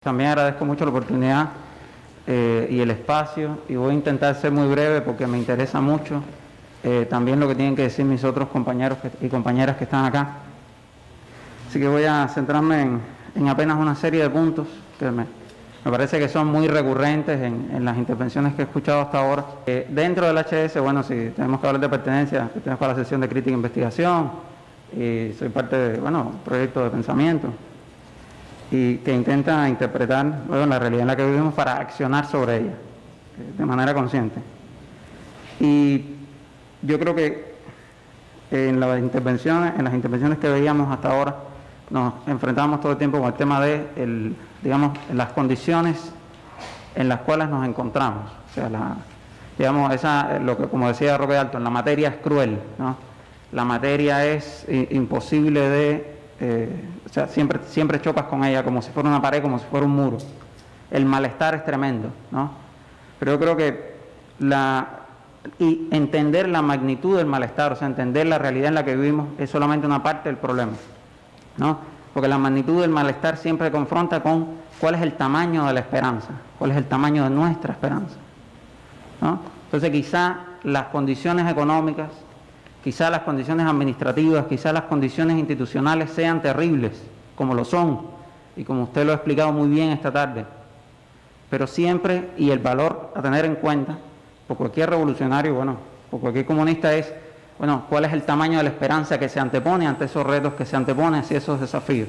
También agradezco mucho la oportunidad y el espacio, y voy a intentar ser muy breve porque me interesa mucho también lo que tienen que decir mis otros compañeros y compañeras que están acá. Así que voy a centrarme en apenas una serie de puntos que me parece que son muy recurrentes en las intervenciones que he escuchado hasta ahora. Dentro del HS, bueno, si tenemos que hablar de pertenencia, pertenezco a la sección de crítica e investigación y soy parte de, proyectos de pensamiento y que intenta interpretar la realidad en la que vivimos para accionar sobre ella de manera consciente. Y yo creo que en las intervenciones que veíamos hasta ahora, nos enfrentamos todo el tiempo con el tema de las condiciones en las cuales nos encontramos. O sea, lo que, como decía Roque Dalton, la materia es cruel, ¿no? La materia es imposible de siempre chocas con ella como si fuera una pared, como si fuera un muro. El malestar es tremendo, ¿no? Pero yo creo que entender la magnitud del malestar, o sea, entender la realidad en la que vivimos, es solamente una parte del problema, ¿no? Porque la magnitud del malestar siempre confronta con cuál es el tamaño de la esperanza, cuál es el tamaño de nuestra esperanza, ¿no? Entonces quizá las condiciones económicas, quizá las condiciones administrativas, quizá las condiciones institucionales sean terribles, como lo son, y como usted lo ha explicado muy bien esta tarde. Pero siempre, y el valor a tener en cuenta, por cualquier revolucionario, por cualquier comunista es, cuál es el tamaño de la esperanza que se antepone ante esos retos, que se antepone hacia esos desafíos.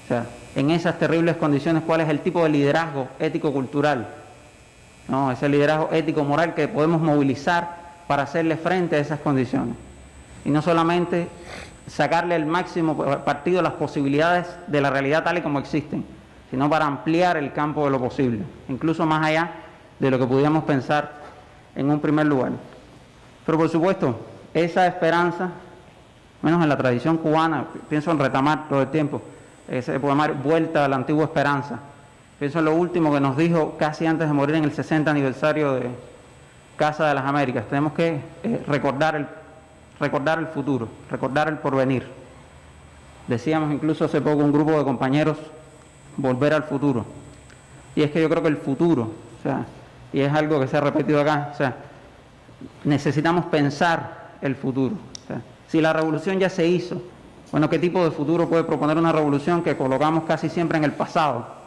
O sea, en esas terribles condiciones, cuál es el tipo de liderazgo ético-cultural, ¿no? Ese liderazgo ético-moral que podemos movilizar para hacerle frente a esas condiciones. Y no solamente sacarle el máximo partido a las posibilidades de la realidad tal y como existen, sino para ampliar el campo de lo posible, incluso más allá de lo que pudiéramos pensar en un primer lugar. Pero por supuesto, esa esperanza, menos en la tradición cubana, pienso en Retamar todo el tiempo, ese poemario Vuelta a la Antigua Esperanza, pienso en lo último que nos dijo casi antes de morir en el 60 aniversario de Casa de las Américas. Tenemos que recordar el futuro, recordar el porvenir. Decíamos incluso hace poco un grupo de compañeros, volver al futuro. Y es que yo creo que el futuro, y es algo que se ha repetido acá, necesitamos pensar el futuro. Si la revolución ya se hizo, ¿qué tipo de futuro puede proponer una revolución que colocamos casi siempre en el pasado?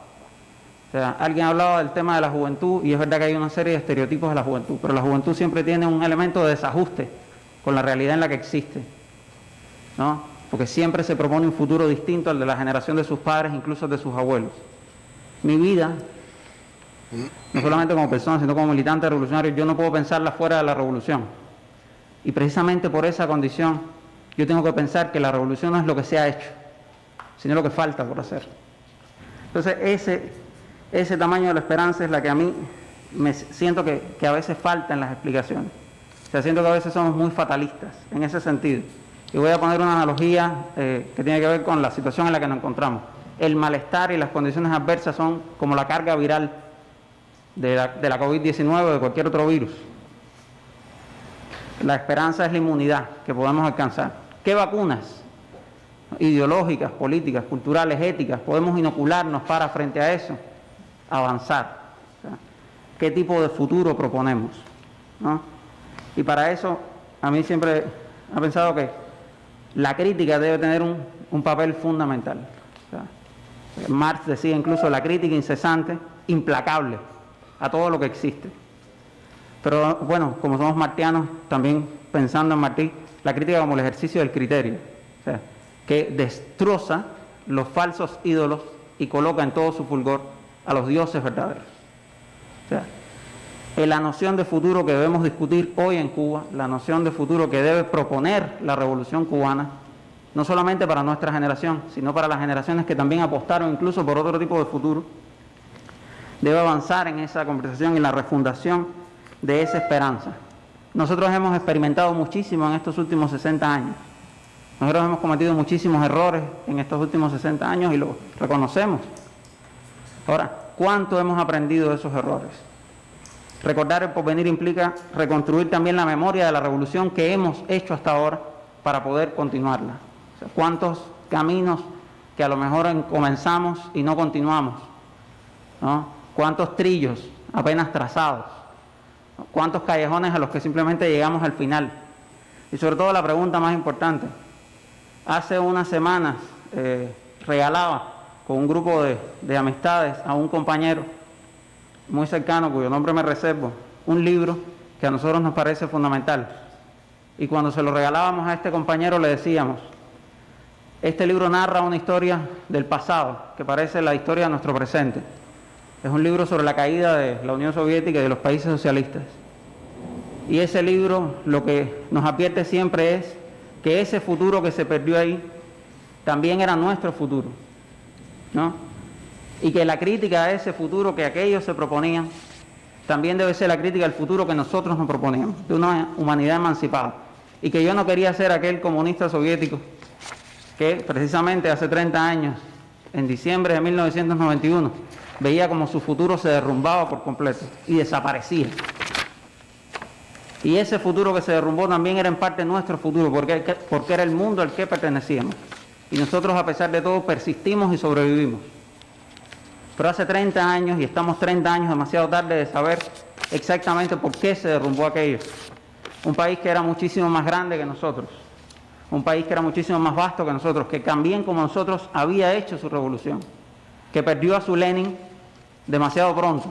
Alguien hablaba del tema de la juventud y es verdad que hay una serie de estereotipos de la juventud, pero la juventud siempre tiene un elemento de desajuste con la realidad en la que existe, ¿no? Porque siempre se propone un futuro distinto al de la generación de sus padres, incluso de sus abuelos. Mi vida, no solamente como persona, sino como militante revolucionario, yo no puedo pensarla fuera de la revolución. Y precisamente por esa condición, yo tengo que pensar que la revolución no es lo que se ha hecho, sino lo que falta por hacer. Entonces, ese tamaño de la esperanza es la que a mí me siento que a veces falta en las explicaciones. Siento que a veces somos muy fatalistas en ese sentido. Y voy a poner una analogía que tiene que ver con la situación en la que nos encontramos. El malestar y las condiciones adversas son como la carga viral de la COVID-19 o de cualquier otro virus. La esperanza es la inmunidad que podemos alcanzar. ¿Qué vacunas ideológicas, políticas, culturales, éticas podemos inocularnos para, frente a eso, avanzar? ¿Qué tipo de futuro proponemos, ¿no? Y para eso, a mí siempre he pensado que la crítica debe tener un papel fundamental. Marx decía incluso la crítica incesante, implacable a todo lo que existe. Pero como somos martianos, también pensando en Martí, la crítica como el ejercicio del criterio, que destroza los falsos ídolos y coloca en todo su fulgor a los dioses verdaderos. La noción de futuro que debemos discutir hoy en Cuba, la noción de futuro que debe proponer la revolución cubana, no solamente para nuestra generación, sino para las generaciones que también apostaron incluso por otro tipo de futuro, debe avanzar en esa conversación y la refundación de esa esperanza. Nosotros hemos experimentado muchísimo en estos últimos 60 años. Nosotros hemos cometido muchísimos errores en estos últimos 60 años y lo reconocemos. Ahora, ¿cuánto hemos aprendido de esos errores? Recordar el porvenir implica reconstruir también la memoria de la revolución que hemos hecho hasta ahora para poder continuarla. ¿Cuántos caminos que a lo mejor comenzamos y no continuamos? ¿no? ¿Cuántos trillos apenas trazados? ¿Cuántos callejones a los que simplemente llegamos al final? Y sobre todo la pregunta más importante. Hace unas semanas regalaba con un grupo de amistades a un compañero muy cercano, cuyo nombre me reservo, un libro que a nosotros nos parece fundamental. Y cuando se lo regalábamos a este compañero le decíamos, este libro narra una historia del pasado, que parece la historia de nuestro presente. Es un libro sobre la caída de la Unión Soviética y de los países socialistas. Y ese libro lo que nos advierte siempre es que ese futuro que se perdió ahí también era nuestro futuro, ¿no? Y que la crítica a ese futuro que aquellos se proponían también debe ser la crítica al futuro que nosotros nos proponíamos, de una humanidad emancipada. Y que yo no quería ser aquel comunista soviético que precisamente hace 30 años, en diciembre de 1991, veía como su futuro se derrumbaba por completo y desaparecía. Y ese futuro que se derrumbó también era en parte nuestro futuro, porque era el mundo al que pertenecíamos. Y nosotros, a pesar de todo, persistimos y sobrevivimos. Pero hace 30 años, y estamos 30 años demasiado tarde de saber exactamente por qué se derrumbó aquello. Un país que era muchísimo más grande que nosotros. Un país que era muchísimo más vasto que nosotros, que también como nosotros había hecho su revolución. Que perdió a su Lenin demasiado pronto,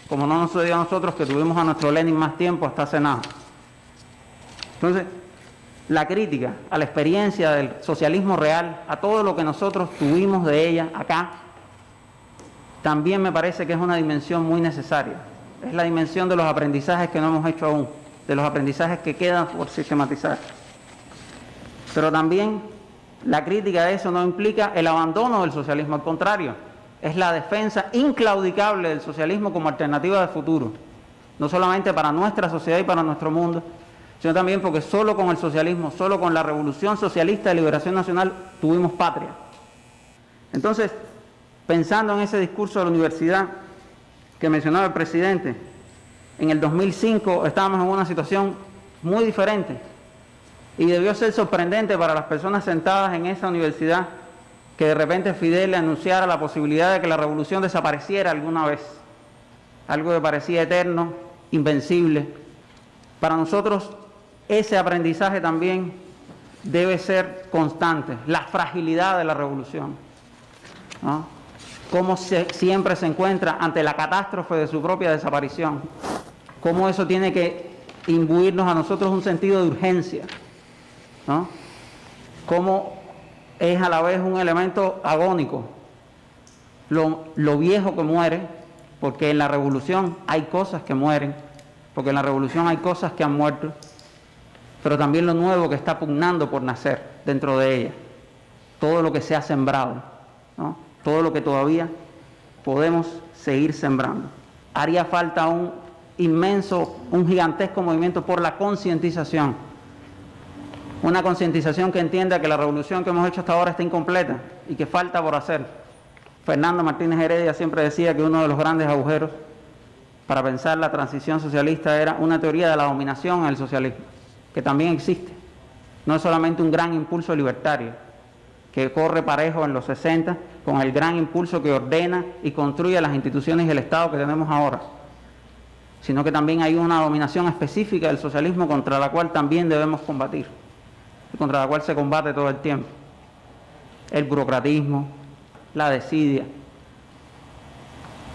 como no nos sucedió a nosotros, que tuvimos a nuestro Lenin más tiempo hasta hace nada. Entonces, la crítica a la experiencia del socialismo real, a todo lo que nosotros tuvimos de ella acá, también me parece que es una dimensión muy necesaria. Es la dimensión de los aprendizajes que no hemos hecho aún, de los aprendizajes que quedan por sistematizar. Pero también la crítica a eso no implica el abandono del socialismo, al contrario, es la defensa inclaudicable del socialismo como alternativa de futuro, no solamente para nuestra sociedad y para nuestro mundo, sino también porque solo con el socialismo, solo con la revolución socialista de liberación nacional tuvimos patria. Entonces, pensando en ese discurso de la universidad que mencionaba el presidente, en el 2005 estábamos en una situación muy diferente y debió ser sorprendente para las personas sentadas en esa universidad que de repente Fidel le anunciara la posibilidad de que la revolución desapareciera alguna vez, algo que parecía eterno, invencible. Para nosotros ese aprendizaje también debe ser constante, la fragilidad de la revolución, ¿no? Cómo siempre se encuentra ante la catástrofe de su propia desaparición, cómo eso tiene que imbuirnos a nosotros un sentido de urgencia, ¿no? Cómo es a la vez un elemento agónico, lo viejo que muere, porque en la revolución hay cosas que mueren, porque en la revolución hay cosas que han muerto, pero también lo nuevo que está pugnando por nacer dentro de ella, todo lo que se ha sembrado, ¿no? Todo lo que todavía podemos seguir sembrando. Haría falta un inmenso, un gigantesco movimiento por la concientización, una concientización que entienda que la revolución que hemos hecho hasta ahora está incompleta y que falta por hacer. Fernando Martínez Heredia siempre decía que uno de los grandes agujeros para pensar la transición socialista era una teoría de la dominación en el socialismo, que también existe. No es solamente un gran impulso libertario, que corre parejo en los 60 con el gran impulso que ordena y construye las instituciones y el Estado que tenemos ahora, sino que también hay una dominación específica del socialismo contra la cual también debemos combatir, y contra la cual se combate todo el tiempo. El burocratismo, la desidia,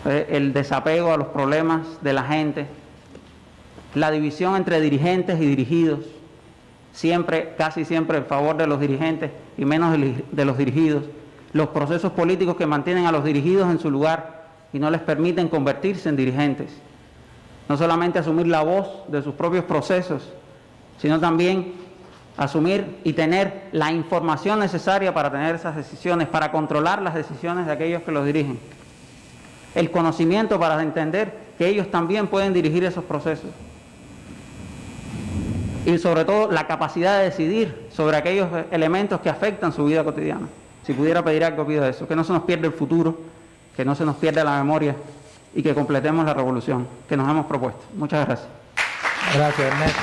el desapego a los problemas de la gente, la división entre dirigentes y dirigidos, siempre, casi siempre en favor de los dirigentes y menos de los dirigidos, los procesos políticos que mantienen a los dirigidos en su lugar y no les permiten convertirse en dirigentes. No solamente asumir la voz de sus propios procesos, sino también asumir y tener la información necesaria para tener esas decisiones, para controlar las decisiones de aquellos que los dirigen. El conocimiento para entender que ellos también pueden dirigir esos procesos. Y sobre todo la capacidad de decidir sobre aquellos elementos que afectan su vida cotidiana. Si pudiera pedir algo, pido eso, que no se nos pierda el futuro, que no se nos pierda la memoria y que completemos la revolución que nos hemos propuesto. Muchas gracias. Gracias, Ernesto.